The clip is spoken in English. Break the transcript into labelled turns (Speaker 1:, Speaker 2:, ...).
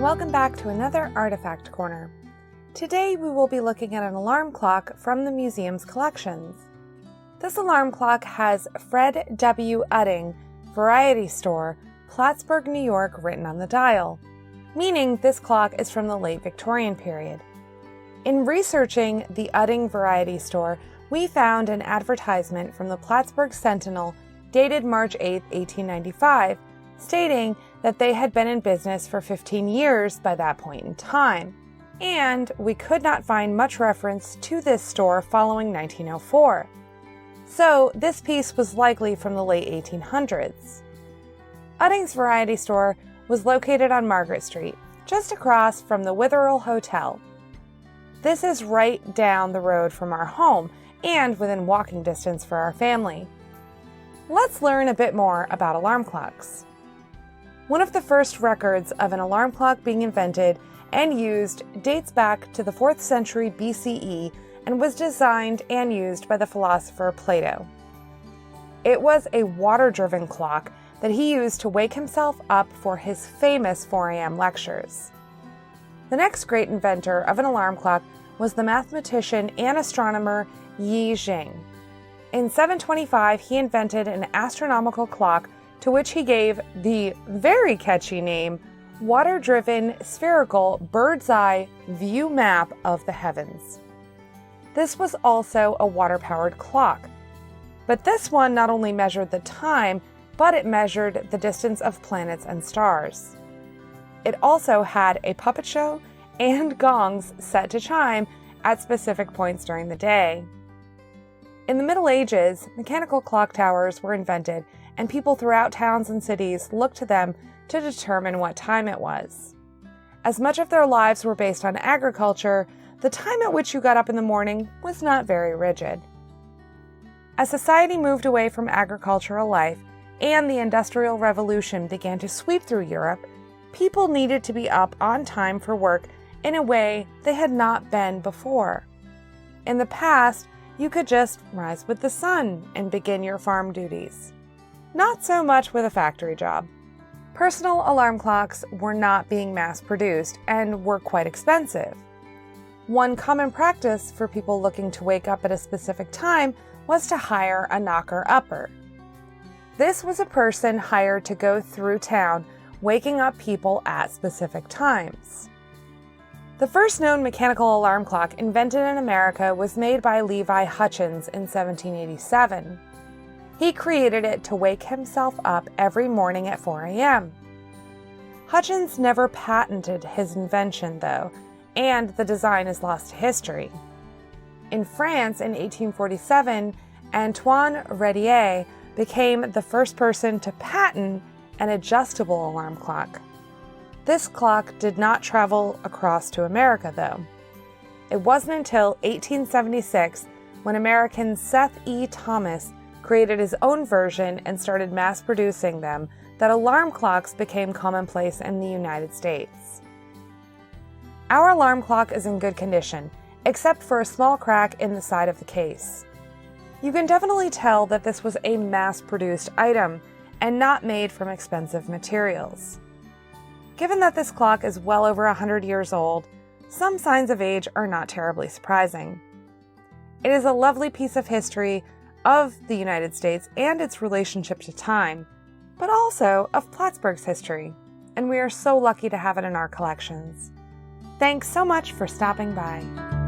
Speaker 1: Welcome back to another Artifact Corner. Today we will be looking at an alarm clock from the museum's collections. This alarm clock has Fred W. Utting Variety Store, Plattsburgh, New York written on the dial, meaning this clock is from the late Victorian period. In researching the Utting Variety Store, we found an advertisement from the Plattsburgh Sentinel dated March 8, 1895, stating that they had been in business for 15 years by that point in time, and we could not find much reference to this store following 1904. So this piece was likely from the late 1800s. Utting's Variety Store was located on Margaret Street, just across from the Witherill Hotel. This is right down the road from our home and within walking distance for our family. Let's learn a bit more about alarm clocks. One of the first records of an alarm clock being invented and used dates back to the 4th century BCE and was designed and used by the philosopher Plato. It was a water-driven clock that he used to wake himself up for his famous 4 a.m. lectures. The next great inventor of an alarm clock was the mathematician and astronomer Yi Jing. In 725, he invented an astronomical clock to which he gave the very catchy name Water-Driven Spherical Bird's Eye View Map of the Heavens. This was also a water-powered clock, but this one not only measured the time, but it measured the distance of planets and stars. It also had a puppet show and gongs set to chime at specific points during the day. In the Middle Ages, mechanical clock towers were invented, and people throughout towns and cities looked to them to determine what time it was. As much of their lives were based on agriculture, the time at which you got up in the morning was not very rigid. As society moved away from agricultural life and the Industrial Revolution began to sweep through Europe, people needed to be up on time for work in a way they had not been before. In the past, you could just rise with the sun and begin your farm duties. Not so much with a factory job. Personal alarm clocks were not being mass-produced and were quite expensive. One common practice for people looking to wake up at a specific time was to hire a knocker-upper. This was a person hired to go through town, waking up people at specific times. The first known mechanical alarm clock invented in America was made by Levi Hutchins in 1787. He created it to wake himself up every morning at 4 a.m. Hutchins never patented his invention, though, and the design is lost to history. In France in 1847, Antoine Redier became the first person to patent an adjustable alarm clock. This clock did not travel across to America, though. It wasn't until 1876 when American Seth E. Thomas created his own version and started mass-producing them that alarm clocks became commonplace in the United States. Our alarm clock is in good condition, except for a small crack in the side of the case. You can definitely tell that this was a mass-produced item and not made from expensive materials. Given that this clock is well over 100 years old, some signs of age are not terribly surprising. It is a lovely piece of history of the United States and its relationship to time, but also of Plattsburgh's history, and we are so lucky to have it in our collections. Thanks so much for stopping by.